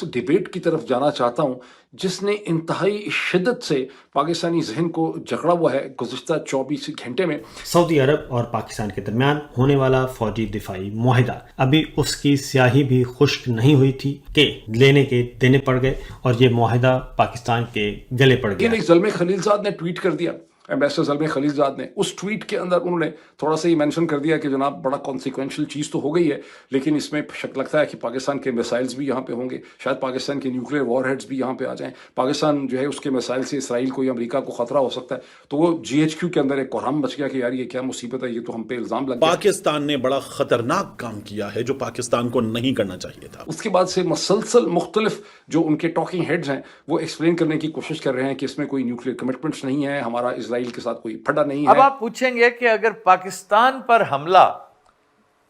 तो डिबेट की तरफ जाना चाहता हूं जिसने इंतहाई शिद्दत से पाकिस्तानी जहन को जकड़ा हुआ है गुज़िश्ता 24 घंटे में। सऊदी अरब और पाकिस्तान के दरमियान होने वाला फौजी दिफाई मुआहिदा अभी उसकी स्याही भी खुश्क नहीं हुई थी कि लेने के देने पड़ गए और ये मुआहिदा पाकिस्तान के गले पड़ गया। लेकिन एक ज़ल्मे खलीलजाद ने ट्वीट कर दिया, एम्बेसडर ज़ल्मे खलीलजाद ने उस ट्वीट के अंदर उन्होंने थोड़ा सा ही मेंशन कर दिया कि जनाब बड़ा कॉन्सिक्वेंशियल चीज़ तो हो गई है, लेकिन इसमें शक लगता है कि पाकिस्तान के मिसाइल्स भी यहाँ पे होंगे, शायद पाकिस्तान के न्यूक्लियर वॉरहेड्स भी यहाँ पे आ जाएं, पाकिस्तान जो है उसके मिसाइल से इसराइल को या अमेरिका को खतरा हो सकता है। तो वो GHQ के अंदर एक कोहराम मच गया कि यार ये क्या मुसीबत है, ये तो हम पे इल्ज़ाम लग गया। पाकिस्तान ने बड़ा खतरनाक काम किया है जो पाकिस्तान को नहीं करना चाहिए था। उसके बाद से मसलसल मुख्तलिफ जो उनके टॉकिंग हेड्स हैं वो एक्सप्लेन करने की कोशिश कर रहे हैं कि इसमें कोई न्यूक्लियर कमिटमेंट्स नहीं है, हमारा इजराइल के साथ कोई फटा नहीं है। अब आप पूछेंगे कि अगर पाकिस्तान पर हमला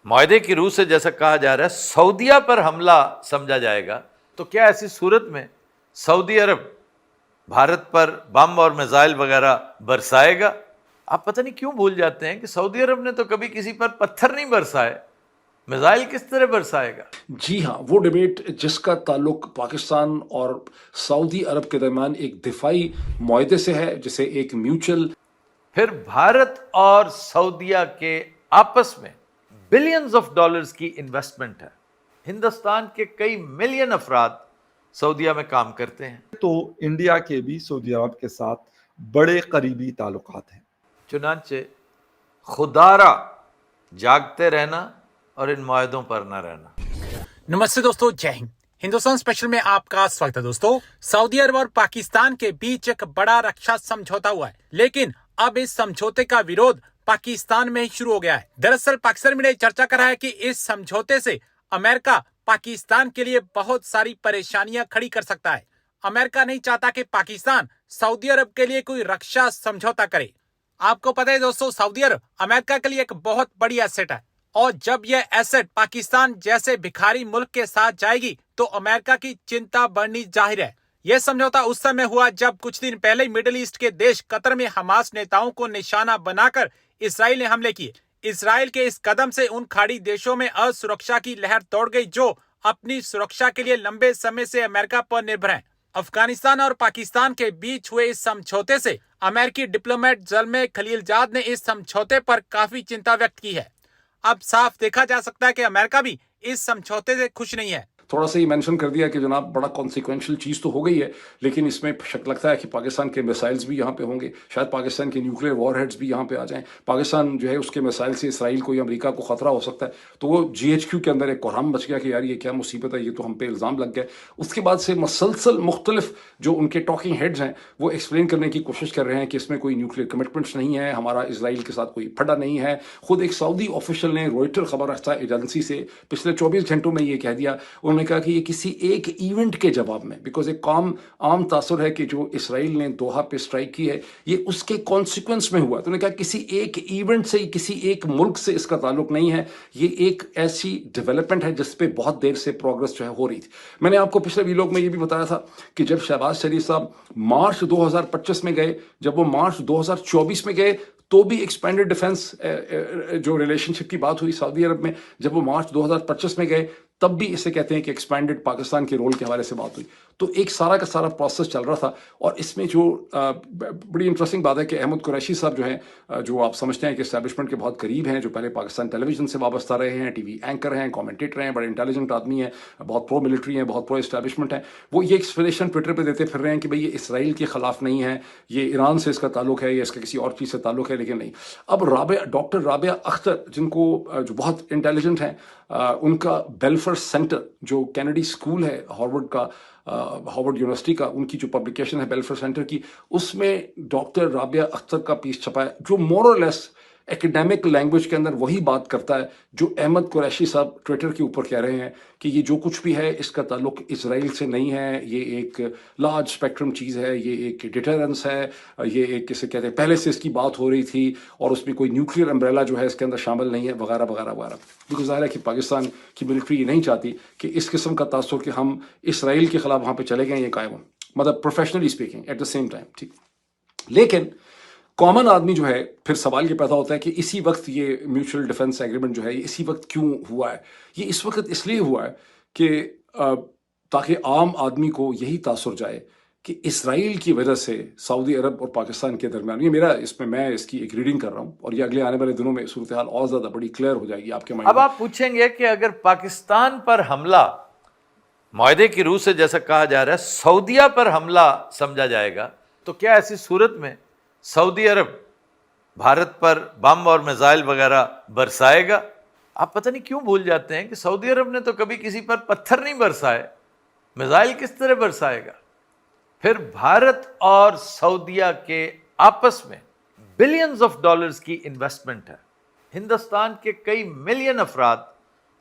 मुआहदे की रूह से जैसा कहा जा रहा है सऊदीया पर हमला समझा जाएगा, तो क्या ऐसी सूरत में सऊदी अरब भारत पर बम और मिसाइल वगैरह बरसाएगा? आप पता नहीं क्यों भूल जाते हैं कि सऊदी अरब ने तो कभी किसी पर पत्थर नहीं बरसाए, मिसाइल किस तरह बरसाएगा? जी हाँ, वो डिबेट जिसका ताल्लुक पाकिस्तान और सऊदी अरब के दरमियान एक दिफाई मुआहदे से है, जिसे एक म्यूचुअल फिर भारत और सऊदीया के आपस में बिलियंस ऑफ डॉलर्स की इन्वेस्टमेंट है। हिंदुस्तान के कई मिलियन अफराद सऊदीया में काम करते हैं। तो इंडिया के भी सऊदी अरब के साथ बड़े करीबी ताल्लुकात हैं। चुनांचे खुदारा जागते रहना और इन मुआहदों पर न रहना। नमस्ते दोस्तों, जय हिंद। हिंदुस्तान स्पेशल में आपका स्वागत है। दोस्तों, सऊदी अरब और पाकिस्तान के बीच एक बड़ा रक्षा समझौता हुआ है, लेकिन अब इस समझौते का विरोध पाकिस्तान में ही शुरू हो गया है। दरअसल पाकिस्तान मीडिया चर्चा कर रहा है कि इस समझौते से अमेरिका पाकिस्तान के लिए बहुत सारी परेशानियां खड़ी कर सकता है। अमेरिका नहीं चाहता कि पाकिस्तान सऊदी अरब के लिए कोई रक्षा समझौता करे। आपको पता है दोस्तों, सऊदी अरब अमेरिका के लिए एक बहुत बड़ी एसेट है, और जब यह एसेट पाकिस्तान जैसे भिखारी मुल्क के साथ जाएगी तो अमेरिका की चिंता बढ़नी जाहिर है। यह समझौता उस समय हुआ जब कुछ दिन पहले मिडिल ईस्ट के देश कतर में हमास नेताओं को निशाना बनाकर इसराइल ने हमले किए। इसराइल के इस कदम से उन खाड़ी देशों में असुरक्षा की लहर दौड़ गई जो अपनी सुरक्षा के लिए लंबे समय से अमेरिका पर निर्भर हैं। अफगानिस्तान और पाकिस्तान के बीच हुए इस समझौते से अमेरिकी डिप्लोमेट ज़ल्मे खलीलजाद ने इस समझौते पर काफी चिंता व्यक्त की है। अब साफ देखा जा सकता है कि अमेरिका भी इस समझौते से खुश नहीं है। थोड़ा सा ही मेंशन कर दिया कि जनाब बड़ा कॉन्सिक्वेंशियल चीज़ तो हो गई है, लेकिन इसमें शक लगता है कि पाकिस्तान के मिसाइल्स भी यहाँ पे होंगे, शायद पाकिस्तान के न्यूक्लियर वॉरहेड्स भी यहाँ पे आ जाएं, पाकिस्तान जो है उसके मिसाइल से इसराइल को या अमेरिका को खतरा हो सकता है। तो वो GHQ के अंदर एक कोहराम मच गया कि यार ये क्या मुसीबत है, ये तो हम पे इल्ज़ाम लग गया। उसके बाद से मसलसल मुख्तलिफ जो उनके टॉकिंग हेड्स हैं वो एक्सप्लेन करने की कोशिश कर रहे हैं कि इसमें कोई न्यूक्लियर कमिटमेंट्स नहीं है, हमारा इसराइल के साथ कोई फटा नहीं है। खुद एक सऊदी ऑफिशियल ने रॉयटर खबर रखता एजेंसी से पिछले 24 घंटों में ये कह दिया, उन्होंने कहा कि ये किसी एक इवेंट के जवाब में, बिकॉज एक आम तासुर है कि जो इसराइल ने दोहा पे स्ट्राइक की है ये उसके कॉन्सिक्वेंस में हुआ। तो उन्होंने कहा किसी एक इवेंट से, किसी एक मुल्क से इसका ताल्लुक नहीं है, ये एक ऐसी डेवलपमेंट है जिस पे बहुत देर से प्रोग्रेस जो है हो रही थी। मैंने आपको पिछले वीलॉग में ये भी बताया था कि जब शहबाज शरीफ साहब मार्च 2025 में गए, जब वो मार्च 2024 में गए तो भी एक्सपेंडेड डिफेंस जो रिलेशनशिप की बात हुई सऊदी अरब में, जब वो मार्च 2025 में गए तब भी इसे कहते हैं कि एक्सपेंडेड पाकिस्तान के रोल के हवाले से बात हुई। तो एक सारा का सारा प्रोसेस चल रहा था। और इसमें जो बड़ी इंटरेस्टिंग बात है कि अहमद कुरैशी साहब जो हैं, जो आप समझते हैं कि एस्टैब्लिशमेंट के बहुत करीब हैं, जो पहले पाकिस्तान टेलीविजन से वाबस्ता रहे हैं, टीवी एंकर हैं, कमेंटेटर हैं, बड़े इंटेलिजेंट आदमी हैं, बहुत प्रो मिलिट्री हैं, बहुत प्रो एस्टैब्लिशमेंट हैं, वो ये एक्सप्लेनेशन ट्विटर पर देते फिर रहे हैं कि भाई ये इसराइल के खिलाफ नहीं है, ये ईरान से इसका ताल्लुक है या इसका किसी और चीज़ से ताल्लुक है। लेकिन नहीं, अब डॉक्टर राबिया अख्तर जिनको जो बहुत इंटेलिजेंट हैं, उनका बेलफर सेंटर जो कैनेडी स्कूल है हार्वर्ड का, हार्वर्ड यूनिवर्सिटी का, उनकी जो पब्लिकेशन है बेलफर सेंटर की, उसमें डॉक्टर राबिया अख्तर का पीस छपा है जो मोर और लेस एकेडमिक लैंग्वेज के अंदर वही बात करता है जो अहमद कुरैशी साहब ट्विटर के ऊपर कह रहे हैं कि ये जो कुछ भी है इसका ताल्लुक इसराइल से नहीं है, ये एक लार्ज स्पेक्ट्रम चीज़ है, ये एक डिटरेंस है, ये एक किसे कहते हैं पहले से इसकी बात हो रही थी और उसमें कोई न्यूक्लियर अम्ब्रेला जो है इसके अंदर शामिल नहीं है, वगैरह वगैरह वगैरह। बिल्कुल ज़ाहिर है कि पाकिस्तान की मिलिट्री ये नहीं चाहती कि इस किस्म का तासुर कि हम इसराइल के खिलाफ वहाँ पर चले गए ये कायम हो, मतलब professionally speaking at the same time, ठीक। लेकिन कॉमन आदमी जो है, फिर सवाल ये पैदा होता है कि इसी वक्त ये म्यूचुअल डिफेंस एग्रीमेंट जो है ये इसी वक्त क्यों हुआ है। ये इस वक्त इसलिए हुआ है कि تاکہ عام آدمی کو یہی تاثر جائے کہ اسرائیل کی وجہ سے سعودی عرب اور پاکستان کے درمیان، یہ میرا اس میں اس کی ایک ریڈنگ کر رہا ہوں، اور یہ اگلے آنے والے دنوں میں صورتحال اور زیادہ بڑی کلیئر ہو جائے گی آپ کے مائنڈ اب میں۔ آپ پوچھیں گے کہ اگر پاکستان پر حملہ معاہدے کی روح سے جیسا کہا جا رہا ہے سعودیہ پر حملہ سمجھا جائے گا، تو کیا ایسی صورت میں سعودی عرب بھارت پر بم اور میزائل وغیرہ برسائے گا؟ آپ پتہ نہیں کیوں بھول جاتے ہیں کہ سعودی عرب نے تو کبھی کسی پر پتھر نہیں برسائے، میزائل کس طرح برسائے گا؟ پھر بھارت اور سعودیہ کے آپس میں بلینز آف ڈالرز کی انویسٹمنٹ ہے، ہندوستان کے کئی ملین افراد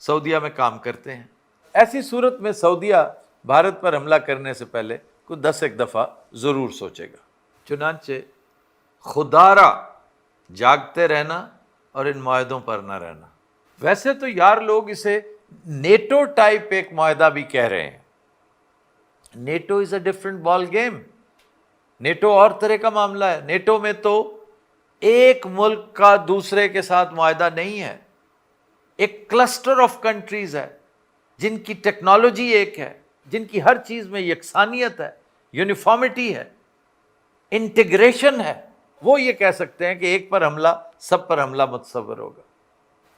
سعودیہ میں کام کرتے ہیں۔ ایسی صورت میں سعودیہ بھارت پر حملہ کرنے سے پہلے کوئی 10 ایک دفعہ ضرور سوچے گا۔ چنانچہ خدارہ جاگتے رہنا اور ان معاہدوں پر نہ رہنا۔ ویسے تو یار لوگ اسے نیٹو ٹائپ ایک معاہدہ بھی کہہ رہے ہیں۔ NATO is a different ball game, NATO اور طرح کا معاملہ ہے۔ نیٹو میں تو ایک ملک کا دوسرے کے ساتھ معاہدہ نہیں ہے، ایک کلسٹر آف کنٹریز ہے جن کی ٹیکنالوجی ایک ہے، جن کی ہر چیز میں یکسانیت ہے، یونیفارمٹی ہے، انٹیگریشن ہے۔ وہ یہ کہہ سکتے ہیں کہ ایک پر حملہ سب پر حملہ متصور ہوگا۔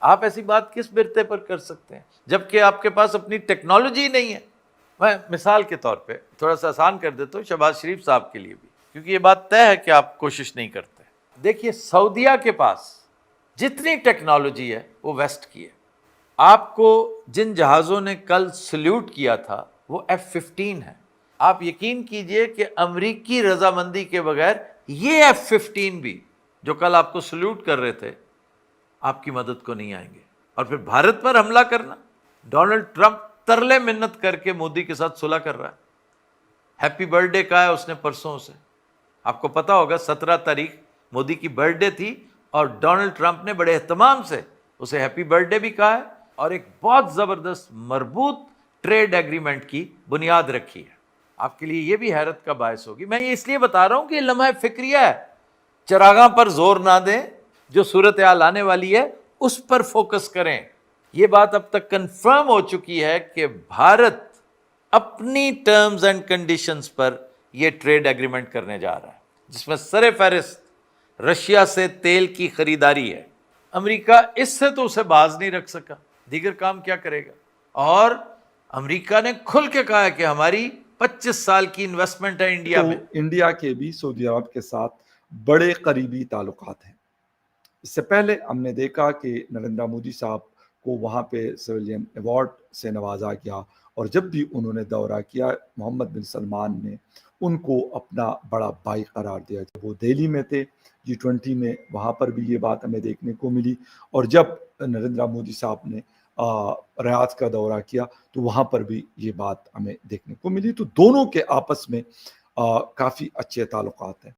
آپ ایسی بات کس برتے پر کر سکتے ہیں جبکہ آپ کے پاس اپنی ٹیکنالوجی نہیں ہے؟ میں مثال کے طور پہ تھوڑا سا آسان کر دیتا ہوں شہباز شریف صاحب کے لیے بھی، کیونکہ یہ بات طے ہے کہ آپ کوشش نہیں کرتے۔ دیکھیے سعودیہ کے پاس جتنی ٹیکنالوجی ہے وہ ویسٹ کی ہے۔ آپ کو جن جہازوں نے کل سلیوٹ کیا تھا وہ F-15 ہے۔ آپ یقین کیجئے کہ امریکی رضامندی کے بغیر یہ F-15 بھی جو کل آپ کو سلیوٹ کر رہے تھے آپ کی مدد کو نہیں آئیں گے۔ اور پھر بھارت پر حملہ کرنا، ڈونلڈ ٹرمپ ترلے منت کر کے مودی کے ساتھ صلح کر رہا ہے، ہیپی برتھ ڈے کہا ہے اس نے پرسوں سے۔ آپ کو پتا ہوگا 17 تاریخ مودی کی برتھ ڈے تھی اور ڈونلڈ ٹرمپ نے بڑے اہتمام سے اسے ہیپی برتھ ڈے بھی کہا ہے اور ایک بہت زبردست مربوط ٹریڈ ایگریمنٹ کی بنیاد رکھی ہے۔ آپ کے لیے یہ بھی حیرت کا باعث ہوگی۔ میں یہ اس لیے بتا رہا ہوں کہ یہ لمحہ فکریہ ہے، چراغاں پر زور نہ دیں، جو صورتحال آنے والی ہے اس پر فوکس کریں۔ یہ بات اب تک کنفرم ہو چکی ہے کہ بھارت اپنی ٹرمز اینڈ کنڈیشنز پر یہ ٹریڈ ایگریمنٹ کرنے جا رہا ہے، جس میں سر فہرست رشیا سے تیل کی خریداری ہے۔ امریکہ اس سے تو اسے باز نہیں رکھ سکا، دیگر کام کیا کرے گا؟ اور امریکہ نے کھل کے کہا ہے کہ ہماری 25 سال کی انویسٹمنٹ ہے انڈیا میں۔ انڈیا کے بھی سعودی عرب کے ساتھ بڑے قریبی تعلقات ہیں۔ اس سے پہلے ہم نے دیکھا کہ نریندر مودی صاحب کو وہاں پہ سویلین ایوارڈ سے نوازا گیا، اور جب بھی انہوں نے دورہ کیا محمد بن سلمان نے ان کو اپنا بڑا بھائی قرار دیا۔ جب وہ دہلی میں تھے G20 میں، وہاں پر بھی یہ بات ہمیں دیکھنے کو ملی، اور جب نریندر مودی صاحب نے ریاض کا دورہ کیا تو وہاں پر بھی یہ بات ہمیں دیکھنے کو ملی۔ تو دونوں کے آپس میں کافی اچھے تعلقات ہیں۔